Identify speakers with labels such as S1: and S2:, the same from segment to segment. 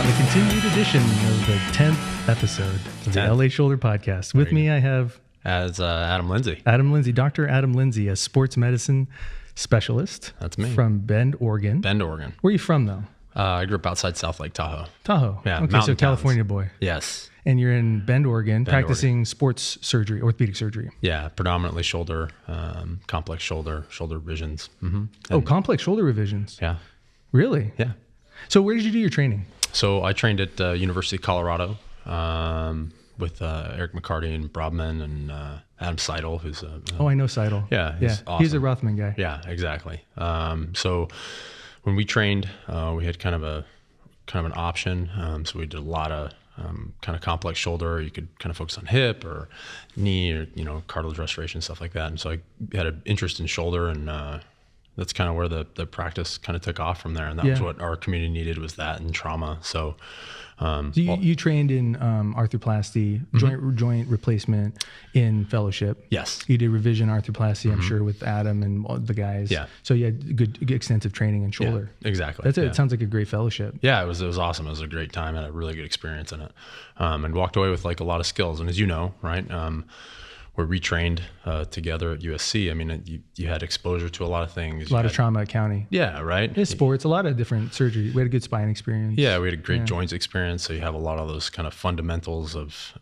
S1: on a continued edition of the 10th episode of the LA Shoulder Podcast. With me, I have...
S2: Adam Lindsay.
S1: Adam Lindsay, Dr. Adam Lindsay, a sports medicine specialist.
S2: That's me.
S1: From Bend, Oregon.
S2: Bend, Oregon.
S1: Where are you from, though?
S2: I grew up outside South Lake Tahoe.
S1: Tahoe.
S2: Yeah,
S1: okay, so California boy.
S2: Yes.
S1: And you're in Bend, Oregon, practicing sports surgery, orthopedic surgery.
S2: Yeah, predominantly shoulder, complex shoulder revisions.
S1: Mm-hmm. Complex shoulder revisions.
S2: Yeah.
S1: Really?
S2: Yeah.
S1: So where did you do your training?
S2: So I trained at University of Colorado with Eric McCarty and Brobman and Adam Seidel, who's
S1: I know Seidel.
S2: Yeah, he's awesome.
S1: He's a Rothman guy.
S2: Yeah, exactly. So when we trained, we had kind of an option. So we did a lot of kind of complex shoulder. You could kind of focus on hip or knee or, cartilage restoration, stuff like that. And so I had an interest in shoulder, and that's kind of where the practice kind of took off from there. And that was what our community needed, was that and trauma. So
S1: you trained in arthroplasty, joint replacement in fellowship.
S2: Yes.
S1: You did revision arthroplasty, I'm sure, with Adam and all the guys.
S2: Yeah.
S1: So you had good extensive training in shoulder.
S2: Yeah, exactly.
S1: That's it. It sounds like a great fellowship.
S2: Yeah, it was awesome. It was a great time. I had a really good experience in it, and walked away with like a lot of skills. And as you know, right, we're retrained together at USC. I mean, you had exposure to a lot of things.
S1: A lot of trauma at County.
S2: Yeah, right.
S1: Yeah, sports, a lot of different surgery. We had a good spine experience.
S2: Yeah, we had a great joints experience. So you have a lot of those kind of fundamentals of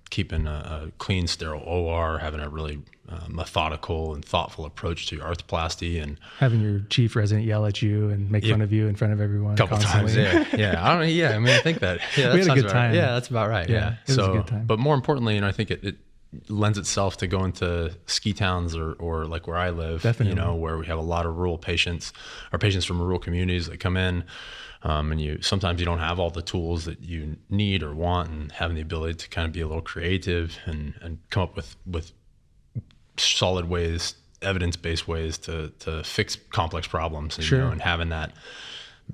S2: keeping a clean, sterile OR, having a really methodical and thoughtful approach to your arthroplasty, and
S1: having your chief resident yell at you and make fun of you in front of everyone.
S2: A couple times, yeah. I mean, I think that. Yeah,
S1: we had a good time.
S2: Yeah, that's about right. Yeah.
S1: It was a good time.
S2: But more importantly, I think it lends itself to going to ski towns or like where I live.
S1: Definitely.
S2: Where we have a lot of rural patients, or patients from rural communities that come in, and sometimes you don't have all the tools that you need or want, and having the ability to kind of be a little creative and come up with solid ways, evidence-based ways to fix complex problems, and, and having that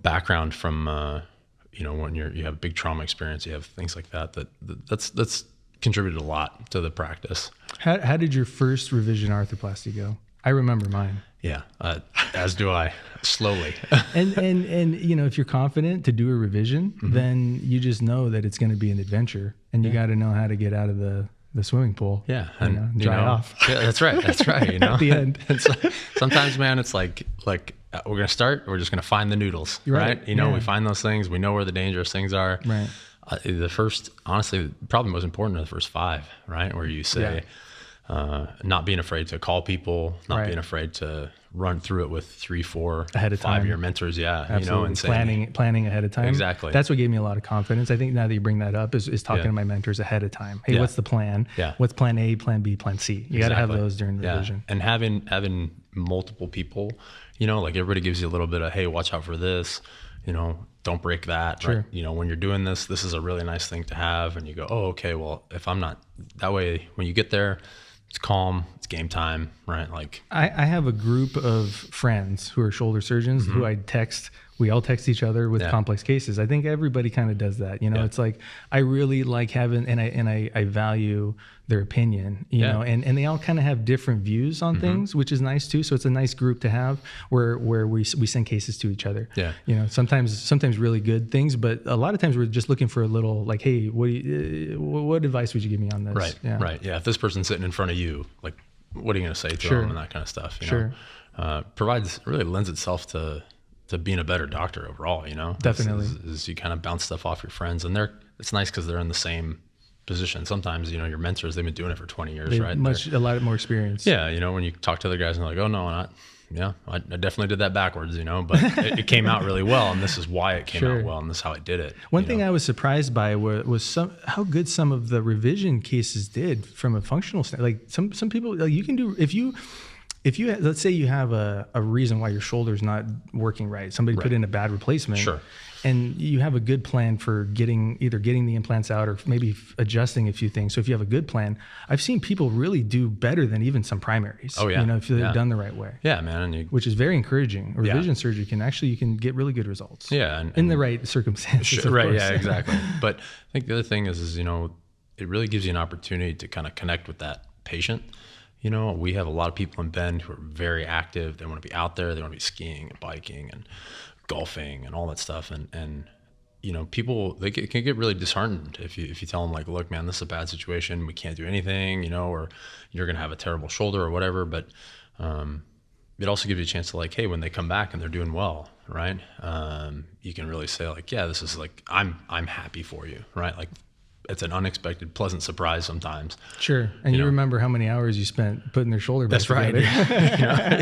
S2: background from when you have big trauma experience, you have things like that's contributed a lot to the practice.
S1: How did your first revision arthroplasty go? I remember mine.
S2: Yeah, as do I. Slowly.
S1: and if you're confident to do a revision, then you just know that it's going to be an adventure, and you got to know how to get out of the swimming pool.
S2: Yeah,
S1: and dry off.
S2: Yeah, that's right.
S1: At the end.
S2: Sometimes, man, it's like we're going to start. We're just going to find the noodles, right? We find those things. We know where the dangerous things are.
S1: Right.
S2: The first, honestly, probably most important are the first 5, right? Where you say, not being afraid to call people, not being afraid to run through it with 3, 4,
S1: ahead of
S2: 5-year mentors. Yeah.
S1: Absolutely.
S2: And saying,
S1: planning ahead of time.
S2: Exactly.
S1: That's what gave me a lot of confidence. I think now that you bring that up is talking to my mentors ahead of time. Hey, what's the plan?
S2: Yeah.
S1: What's plan A, plan B, plan C? You got to have those during revision.
S2: And having multiple people, like everybody gives you a little bit of, hey, watch out for this, don't break that.
S1: Sure.
S2: Right? When you're doing this is a really nice thing to have. And you go, oh, okay, well, if I'm not that way, when you get there, it's calm, it's game time, right? Like
S1: I have a group of friends who are shoulder surgeons who I text. We all text each other with complex cases. I think everybody kind of does that. It's like, I really like having, and I value their opinion, and they all kind of have different views on things, which is nice too. So it's a nice group to have where we send cases to each other.
S2: Yeah.
S1: Sometimes really good things, but a lot of times we're just looking for a little like, hey, what advice would you give me on this?
S2: Right.
S1: Yeah.
S2: Right. Yeah. If this person's sitting in front of you, like, what are you going to say to them and that kind of stuff? Really lends itself to being a better doctor overall,
S1: Definitely.
S2: Is you kind of bounce stuff off your friends, and it's nice because they're in the same position. Sometimes, your mentors, they've been doing it for 20 years, right?
S1: A lot more experience.
S2: Yeah. When you talk to other guys and they're like, oh no, I definitely did that backwards, but it came out really well, and this is why it came out well, and this is how I did it.
S1: One thing I was surprised by was how good some of the revision cases did from a functional standpoint. Like some people, like you can do, if you let's say you have a reason why your shoulder's not working right, somebody put in a bad replacement.
S2: Sure.
S1: And you have a good plan for either getting the implants out or maybe adjusting a few things. So if you have a good plan, I've seen people really do better than even some primaries.
S2: Oh yeah.
S1: If they've done the right way.
S2: Yeah, man.
S1: Which is very encouraging. Revision surgery you can get really good results.
S2: Yeah.
S1: In the right circumstances.
S2: Right. Course. Yeah, exactly. But I think the other thing is it really gives you an opportunity to kind of connect with that patient. We have a lot of people in Bend who are very active. They want to be out there. They want to be skiing and biking and golfing and all that stuff. And people, they can get really disheartened if you tell them like, look, man, this is a bad situation. We can't do anything, or you're going to have a terrible shoulder or whatever. But it also gives you a chance to like, hey, when they come back and they're doing well, right? You can really say like, yeah, this is like, I'm happy for you, right? Like, it's an unexpected, pleasant surprise sometimes.
S1: Sure. And you remember how many hours you spent putting their shoulder back together.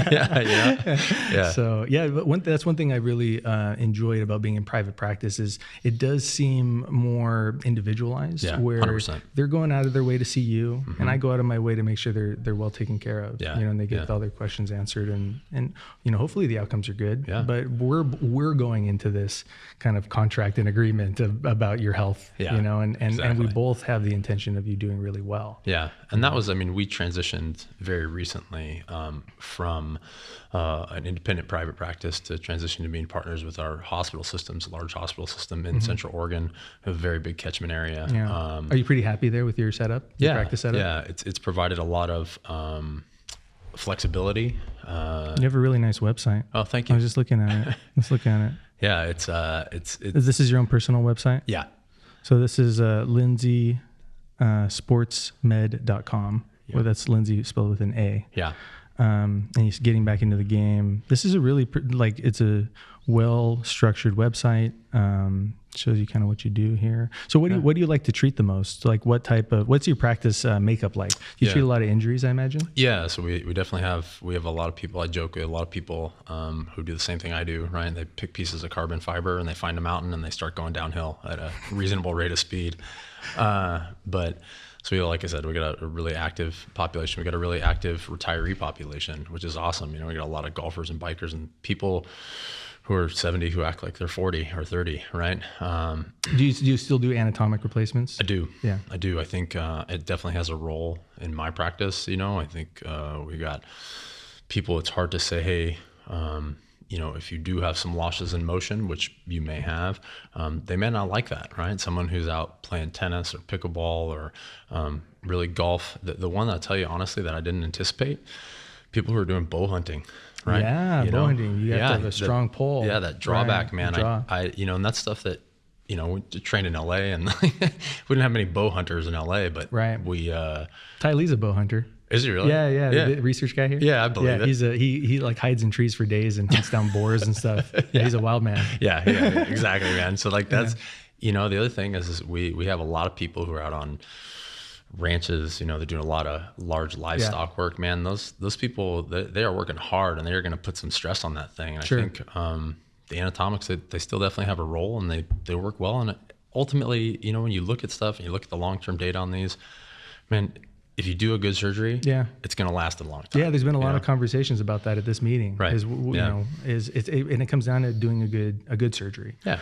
S2: Yeah.
S1: So but that's one thing I really enjoyed about being in private practice is it does seem more individualized, where 100%. They're going out of their way to see you, and I go out of my way to make sure they're well taken care of. And they get all their questions answered, and hopefully the outcomes are good. But we're going into this kind of contract and agreement about your health. And we both have the intention of you doing really well.
S2: Yeah. And that was, we transitioned very recently from an independent private practice to transition to being partners with our hospital systems, a large hospital system in Central Oregon, a very big catchment area.
S1: Yeah. Are you pretty happy there with your setup? Your practice setup?
S2: Yeah. It's provided a lot of flexibility.
S1: You have a really nice website.
S2: Oh, thank you.
S1: I was just looking at it. Let's look at it.
S2: Yeah. It's
S1: this is your own personal website?
S2: Yeah.
S1: So this is Lindsay sportsmed.com. Well, that's Lindsay spelled with an A.
S2: Yeah.
S1: And he's getting back into the game. This is a really it's a well-structured website. Shows you kind of what you do here. So what do you like to treat the most? Like what's your practice makeup like? You treat a lot of injuries, I imagine?
S2: Yeah. So we definitely have a lot of people. I joke, we have a lot of people who do the same thing I do, right? They pick pieces of carbon fiber and they find a mountain and they start going downhill at a reasonable rate of speed. So like I said, we got a really active population. We got a really active retiree population, which is awesome. We got a lot of golfers and bikers and people who are 70 who act like they're 40 or 30, right?
S1: Do you still do anatomic replacements?
S2: I do.
S1: Yeah.
S2: I do. I think it definitely has a role in my practice. I think we got people, it's hard to say, hey, if you do have some losses in motion, which you may have, they may not like that, right? Someone who's out playing tennis or pickleball or really golf. The one that I'll tell you honestly that I didn't anticipate, people who are doing bow hunting, right?
S1: Yeah, bow hunting. You have to have a strong pole.
S2: Yeah, that drawback,
S1: right,
S2: man. And that's stuff that, we trained in LA and we didn't have many bow hunters in LA, but we...
S1: Ty Lee's a bow hunter.
S2: Is he really?
S1: Yeah. The research guy here.
S2: Yeah, I believe it.
S1: He like hides in trees for days and hunts down boars and stuff. Yeah, he's a wild man.
S2: Yeah, exactly, man. So like that's, the other thing is we have a lot of people who are out on ranches, they're doing a lot of large livestock work, man. Those people, they are working hard and they're going to put some stress on that thing. And I think the anatomics, they still definitely have a role and they work well. And ultimately, when you look at stuff and you look at the long-term data on these, man, if you do a good surgery, it's going to last a long time.
S1: Yeah, there's been a lot of conversations about that at this meeting.
S2: Right.
S1: And it comes down to doing a good surgery.
S2: Yeah.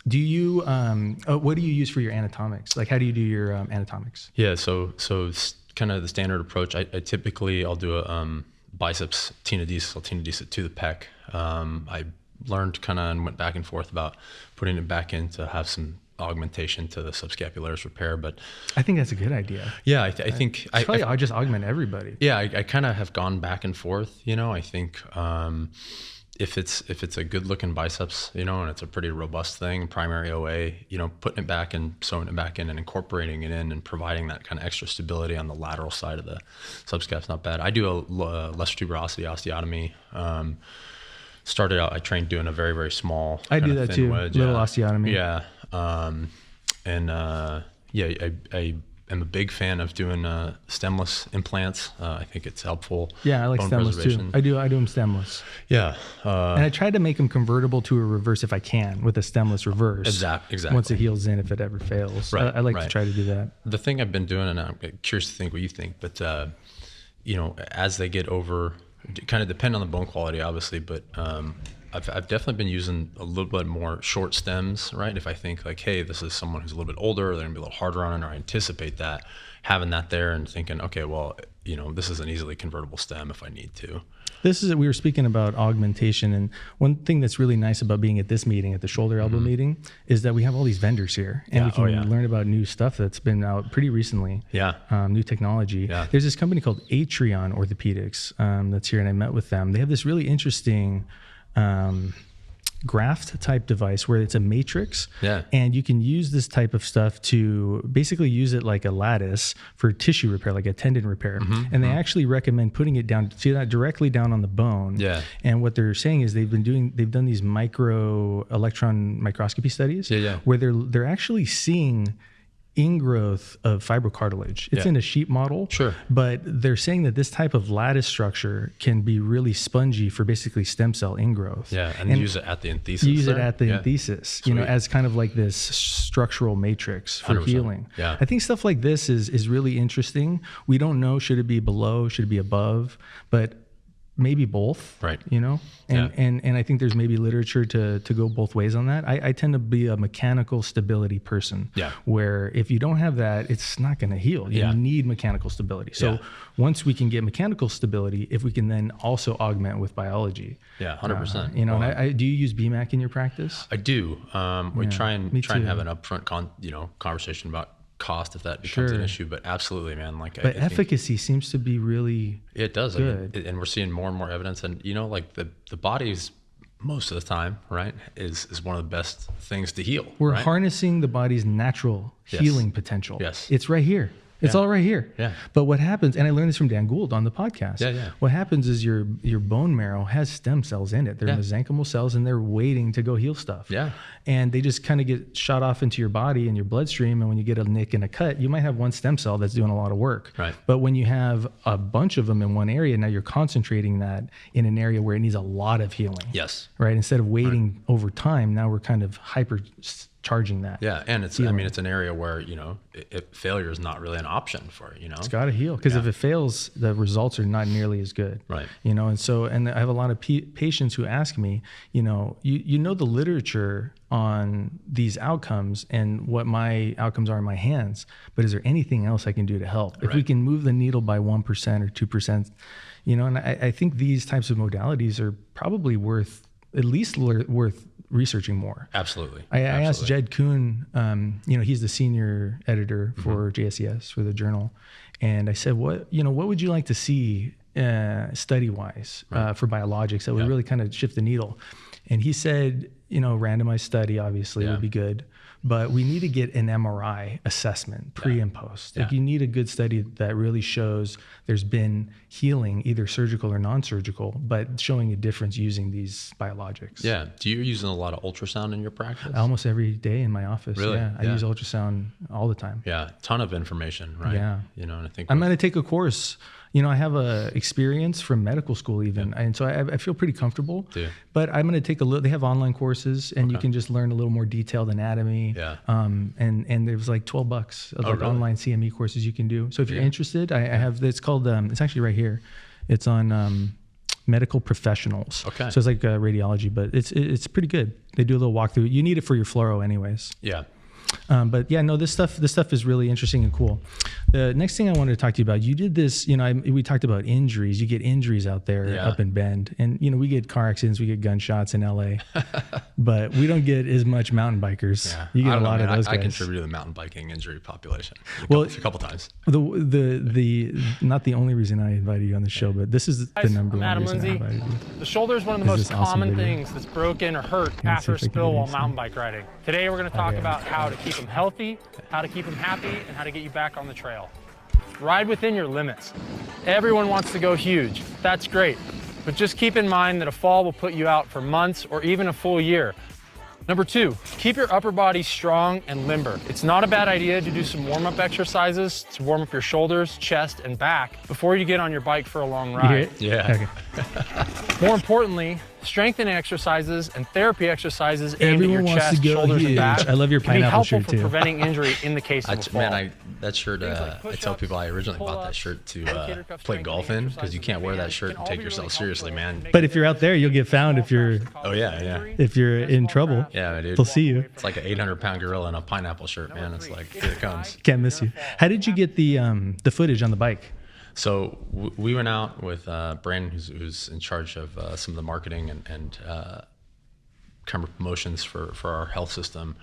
S1: Do you what do you use for your anatomics? Like, how do you do your anatomics?
S2: Yeah. So kind of the standard approach. I'll do a biceps tenodesis. I'll tenodesis it to the pec. I learned kind of and went back and forth about putting it back in to have some augmentation to the subscapularis repair, but
S1: I think that's a good idea.
S2: Yeah, I think
S1: I just augment everybody.
S2: Yeah, I kind of have gone back and forth. I think if it's a good looking biceps, and it's a pretty robust thing, primary OA, putting it back and sewing it back in and incorporating it in and providing that kind of extra stability on the lateral side of the subscap's not bad. I do a lesser tuberosity osteotomy. Started out, I trained doing a very, very small.
S1: I do that too.
S2: Wedge.
S1: Little osteotomy.
S2: Yeah. I am a big fan of doing stemless implants. I think it's helpful.
S1: Yeah, I like stemless too. I do them stemless.
S2: Yeah.
S1: And I try to make them convertible to a reverse if I can with a stemless reverse.
S2: Exactly.
S1: Once it heals in, if it ever fails.
S2: Right.
S1: I like to try to do that.
S2: The thing I've been doing, and I'm curious to think what you think, but as they get over, kind of depend on the bone quality, obviously, but I've definitely been using a little bit more short stems, right? If I think like, hey, this is someone who's a little bit older, they're gonna be a little harder on it, or I anticipate that, having that there and thinking, okay, well, this is an easily convertible stem if I need to.
S1: We were speaking about augmentation, and one thing that's really nice about being at this meeting, at the shoulder elbow meeting, is that we have all these vendors here, and we can learn about new stuff that's been out pretty recently.
S2: Yeah.
S1: New technology.
S2: Yeah. There's
S1: this company called Atrion Orthopedics that's here, and I met with them. They have this really interesting graft type device where it's a matrix.
S2: Yeah.
S1: And you can use this type of stuff to basically use it like a lattice for tissue repair, like a tendon repair. And they actually recommend putting it down, see that directly down on the bone.
S2: Yeah.
S1: And what they're saying is they've done these micro electron microscopy studies where they're actually seeing ingrowth of fibrocartilage. It's in a sheep model, but they're saying that this type of lattice structure can be really spongy for basically stem cell ingrowth.
S2: Yeah, and use it at the enthesis.
S1: Use it at the enthesis, you know, as kind of like this structural matrix for 100%. Healing.
S2: Yeah.
S1: I think stuff like this is really interesting. We don't know, should it be below, should it be above, but maybe both,
S2: right?
S1: You know, and I think there's maybe literature to go both ways on that. I tend to be a mechanical stability person, where if you don't have that, it's not going to heal. You need mechanical stability. So once we can get mechanical stability, if we can then also augment with biology,
S2: 100%.
S1: You know, and do you use BMAC in your practice?
S2: I do. We try and have an upfront conversation about cost if that becomes an issue, but absolutely, man. Like,
S1: but efficacy seems to be really
S2: does
S1: good.
S2: I mean, and we're seeing more and more evidence, and you know, like the body's most of the time, right, is one of the best things to heal.
S1: We're harnessing the body's natural healing potential. It's right here. It's all right here. But what happens, and I learned this from Dan Gould on the podcast. What happens is your bone marrow has stem cells in it. They're mesenchymal cells, and they're waiting to go heal stuff. And they just kind of get shot off into your body and your bloodstream. And when you get a nick and a cut, you might have one stem cell that's doing a lot of work. But when you have a bunch of them in one area, now you're concentrating that in an area where it needs a lot of healing. Right. Instead of waiting over time, now we're kind of hyper charging that.
S2: And it's healing. I mean, it's an area where, you know, failure is not really an option for it, you know.
S1: It's got to heal, because if it fails, the results are not nearly as good. You know, and I have a lot of patients who ask me, you know, you know the literature on these outcomes and what my outcomes are in my hands, but is there anything else I can do to help? If we can move the needle by 1% or 2%, you know, and I think these types of modalities are probably worth researching more.
S2: Absolutely.
S1: I asked Jed Kuhn, you know, he's the senior editor for JSES, for the journal. And I said, what would you like to see study wise for biologics that would really kind of shift the needle? And he said, you know, randomized study obviously would be good, but we need to get an MRI assessment pre and post. Like, you need a good study that really shows there's been healing, either surgical or non-surgical, but showing a difference using these biologics.
S2: Do you using a lot of ultrasound in your practice?
S1: Almost every day in my office.
S2: Really?
S1: I use ultrasound all the time.
S2: Ton of information, right? You know, and I think
S1: I'm going to take a course. You know, I have a experience from medical school even, and so I feel pretty comfortable. But I'm going to take a look. They have online courses, and you can just learn a little more detailed anatomy. And there's like $12 of like online CME courses you can do. So if you're interested, I have. It's called. It's actually right here. It's on medical professionals. So it's like radiology, but it's pretty good. They do a little walkthrough. You need it for your fluoro, anyways. But yeah, no, this stuff is really interesting and cool. The next thing I wanted to talk to you about, you did this, you know, we talked about injuries. You get injuries out there up in Bend, and you know, we get car accidents, we get gunshots in LA, but we don't get as much mountain bikers. You get a lot of those guys.
S2: I contribute to the mountain biking injury population a couple times.
S1: The not the only reason I invited you on the show, but this is the number one reason I invited you.
S3: The shoulder is one of the most common things that's broken or hurt after a spill while mountain bike riding. Today we're going to talk about how to keep them healthy, how to keep them happy, and how to get you back on the trail. Ride within your limits. Everyone wants to go huge. That's great. But just keep in mind that a fall will put you out for months or even a full year. Number 2, keep your upper body strong and limber. It's not a bad idea to do some warm-up exercises to warm up your shoulders, chest, and back before you get on your bike for a long ride. More importantly, strengthening exercises and therapy exercises aimed at your chest, shoulders, and back.
S1: I love your pineapple shirt
S3: too. Can be helpful for preventing injury in the case of a fall.
S2: Man, that shirt, I tell people I originally bought that shirt to play golf in, because you can't wear that shirt and take yourself seriously, man.
S1: But if you're out there, you'll get found if you're if you're in trouble.
S2: Yeah, dude.
S1: They'll see you.
S2: It's like an 800-pound gorilla in a pineapple shirt, man. It's like, here it comes.
S1: Can't miss you. How did you get the footage on the bike?
S2: So we went out with Brandon, who's in charge of some of the marketing and kind of promotions for our health system.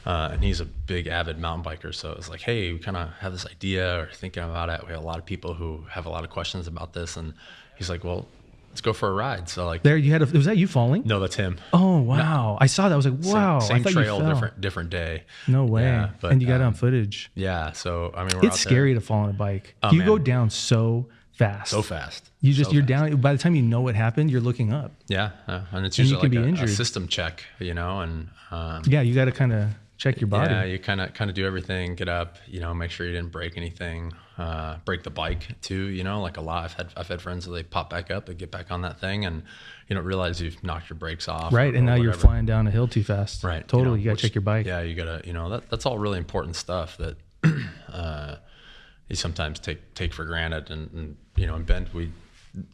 S2: And he's a big avid mountain biker. So it was like, hey, we kind of have this idea or thinking about it. We have a lot of people who have a lot of questions about this. And he's like, well, let's go for a ride. So like
S1: there you had was that you falling?
S2: No, that's him.
S1: Oh, wow. No. I saw that. I was like, wow.
S2: Same trail, different day.
S1: No way. Yeah,
S2: but,
S1: and you got it on footage.
S2: Yeah. So, I mean,
S1: it's scary to fall on a bike. Oh, you go down so fast.
S2: So fast.
S1: You're down. By the time you know what happened, you're looking up.
S2: Yeah. And it's usually
S1: and you
S2: like a system check, you know, and
S1: yeah, you got to kind of check your body.
S2: Yeah, you kind of do everything, get up, you know, make sure you didn't break anything, break the bike too, you know, like a lot. I've had friends that they pop back up, they get back on that thing and you don't realize you've knocked your brakes off.
S1: Right. And now you're flying down a hill too fast.
S2: Right.
S1: Totally. You got to check your bike.
S2: Yeah. You got to, you know, that's all really important stuff that you sometimes take for granted. And you know, in Bend,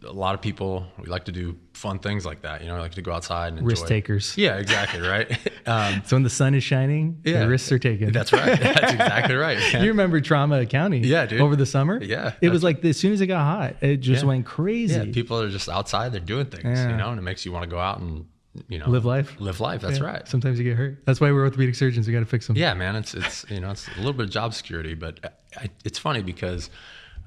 S2: a lot of people, we like to do fun things like that. You know, we like to go outside and enjoy.
S1: Risk takers.
S2: Yeah, exactly. Right.
S1: So when the sun is shining, the risks are taken.
S2: That's right. That's exactly right.
S1: You remember Trauma County?
S2: Yeah, dude.
S1: Over the summer?
S2: Yeah.
S1: It was like, as soon as it got hot, it just went crazy.
S2: Yeah. People are just outside. They're doing things, you know, and it makes you want to go out and, you know,
S1: live life.
S2: That's right.
S1: Sometimes you get hurt. That's why we're orthopedic surgeons. We got to fix them.
S2: Yeah, man. It's, you know, it's a little bit of job security, but it's funny because,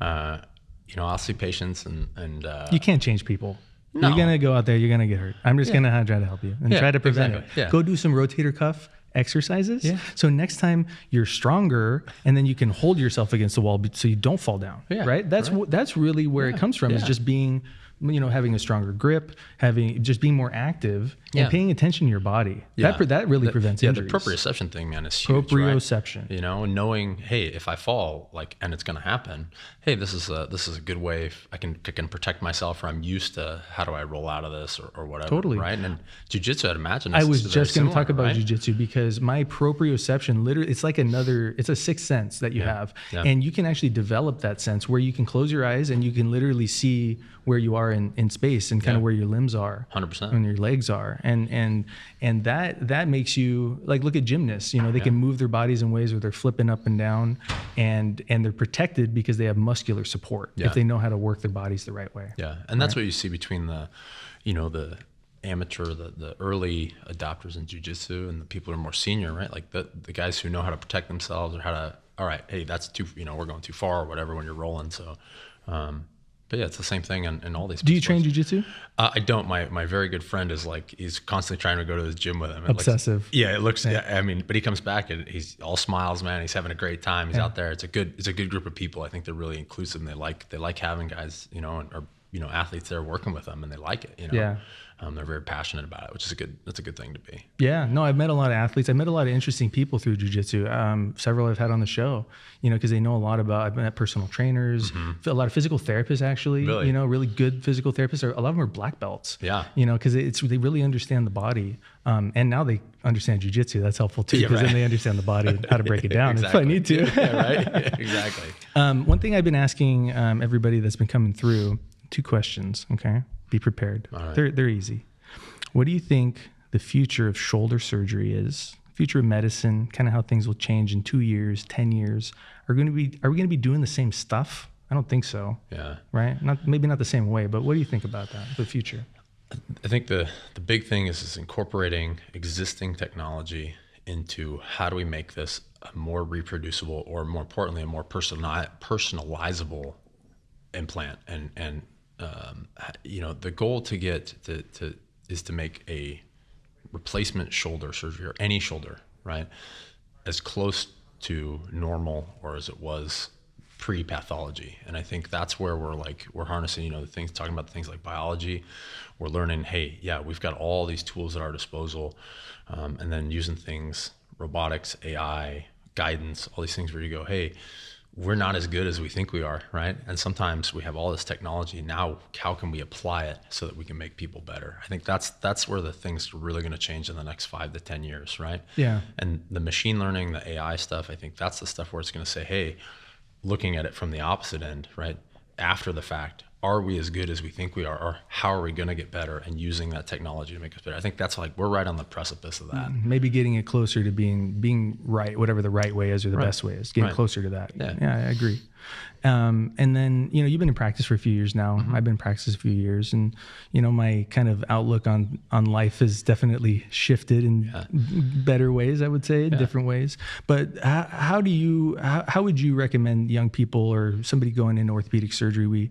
S2: you know, I'll see patients and
S1: you can't change people.
S2: No.
S1: You're going to go out there, you're going to get hurt. I'm just going to try to help you and try to prevent it.
S2: Yeah.
S1: Go do some rotator cuff exercises. Yeah. So next time you're stronger and then you can hold yourself against the wall so you don't fall down. Yeah. Right? That's really where it comes from, is just being, you know, having a stronger grip, just being more active and paying attention to your body.
S2: Yeah.
S1: That really prevents injuries.
S2: The proprioception thing, man, is huge.
S1: Proprioception.
S2: Right? You know, and knowing, hey, if I fall, like, and it's going to happen, hey, this is a good way. I can protect myself, or I'm used to how do I roll out of this or whatever. Totally. Right. And jiu-jitsu, I'd imagine.
S1: I was just going to talk about jiu-jitsu because my proprioception, literally, it's like it's a sixth sense that you have. Yeah. And you can actually develop that sense where you can close your eyes and you can literally see where you are in space and kind of where your limbs are.
S2: 100%.
S1: And your legs are. And that makes you, like, look at gymnasts, you know, they can move their bodies in ways where they're flipping up and down and they're protected because they have muscular support if they know how to work their bodies the right way.
S2: Yeah. And that's what you see between the amateur, the early adopters in jiu-jitsu and the people who are more senior, right? Like the guys who know how to protect themselves or how to, all right, hey, that's too, you know, we're going too far or whatever when you're rolling. So, but yeah, it's the same thing in all these.
S1: Do you train jiu-jitsu?
S2: I don't. My very good friend is like, he's constantly trying to go to his gym with him.
S1: Obsessive.
S2: It looks. Yeah, I mean, but he comes back and he's all smiles, man. He's having a great time. He's out there. It's a good group of people. I think they're really inclusive and they like having guys, you know, or you know, athletes there working with them and they like it. You know. Yeah. They're very passionate about it, which is that's a good thing to be.
S1: Yeah, no, I've met a lot of athletes. I met a lot of interesting people through jiu-jitsu. Several I've had on the show, you know, because they know a lot about, I've met personal trainers, a lot of physical therapists actually, you know, really good physical therapists. A lot of them are black belts, you know, because they really understand the body. And now they understand jiu-jitsu. That's helpful too, because then they understand the body and how to break it down if I need to.
S2: Right, exactly.
S1: One thing I've been asking everybody that's been coming through, 2 questions, okay? Be prepared. Right. They're easy. What do you think the future of shoulder surgery is? Future of medicine, kind of how things will change in 2 years, 10 years. Are we going to be doing the same stuff? I don't think so. Yeah. Right? Maybe not the same way, but what do you think about that, the future?
S2: I think the big thing is incorporating existing technology into how do we make this a more reproducible, or more importantly, a more personalizable implant. And you know, the goal to get is to make a replacement shoulder surgery, or any shoulder, right, as close to normal or as it was pre-pathology. And I think that's where we're harnessing, you know, talking about things like biology. We're learning, hey, yeah, we've got all these tools at our disposal, and then using things, robotics, AI, guidance, all these things where you go, hey, we're not as good as we think we are, right? And sometimes we have all this technology. Now, how can we apply it so that we can make people better? I think that's where the things are really going to change in the next 5 to 10 years, right? Yeah. And the machine learning, the AI stuff, I think that's the stuff where it's going to say, hey, looking at it from the opposite end, right? After the fact, are we as good as we think we are, or how are we going to get better, and using that technology to make us better? I think that's we're right on the precipice of that.
S1: Maybe getting it closer to being right, whatever the right way is or the best way is, getting closer to that. Yeah, I agree. And then, you've been in practice for a few years now. I've been in practice a few years, and, my kind of outlook on life has definitely shifted in better ways, I would say, in different ways. But how would you recommend young people or somebody going into orthopedic surgery? We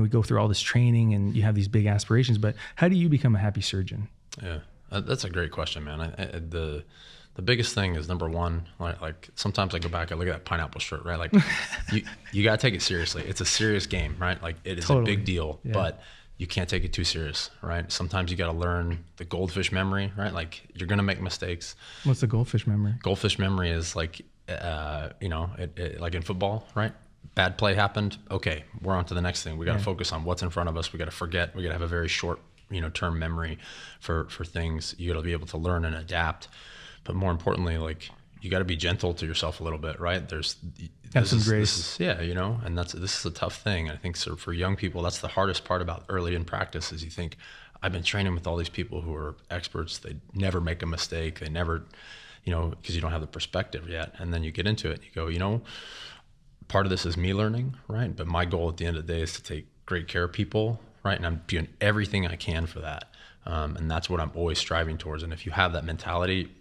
S1: go through all this training and you have these big aspirations, but how do you become a happy surgeon?
S2: Yeah, that's a great question, man. The biggest thing is, number one, like sometimes I go back, I look at that pineapple shirt, right? Like you got to take it seriously. It's a serious game, right? Like it is a big deal, but you can't take it too serious, right? Sometimes you got to learn the goldfish memory, right? Like you're going to make mistakes.
S1: What's the goldfish memory?
S2: Goldfish memory is like, like in football, right? Bad play happened. Okay, we're on to the next thing. We got to focus on what's in front of us. We got to forget. We got to have a very short, term memory for things. You got to be able to learn and adapt. But more importantly, like you got to be gentle to yourself a little bit, right?
S1: Have some grace.
S2: And this is a tough thing. I think so for young people, that's the hardest part about early in practice is you think, I've been training with all these people who are experts. They never make a mistake. They never, because you don't have the perspective yet. And then you get into it, you go, part of this is me learning, right? But my goal at the end of the day is to take great care of people, right? And I'm doing everything I can for that. And that's what I'm always striving towards. And if you have that mentality,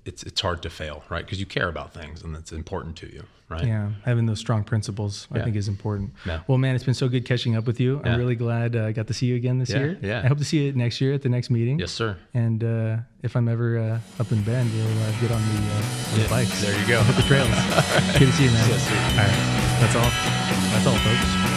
S2: it's hard to fail, right? Because you care about things and it's important to you, right?
S1: Yeah, having those strong principles, I think, is important.
S2: Yeah.
S1: Well, man, it's been so good catching up with you. I'm really glad I got to see you again this year.
S2: Yeah.
S1: I hope to see you next year at the next meeting.
S2: Yes, sir.
S1: And if I'm ever up in Bend, we'll get on the bikes.
S2: There you go.
S1: Hit the trails.
S2: Right.
S1: Good to see you, man.
S2: Yes, sir.
S1: All right. That's all, folks.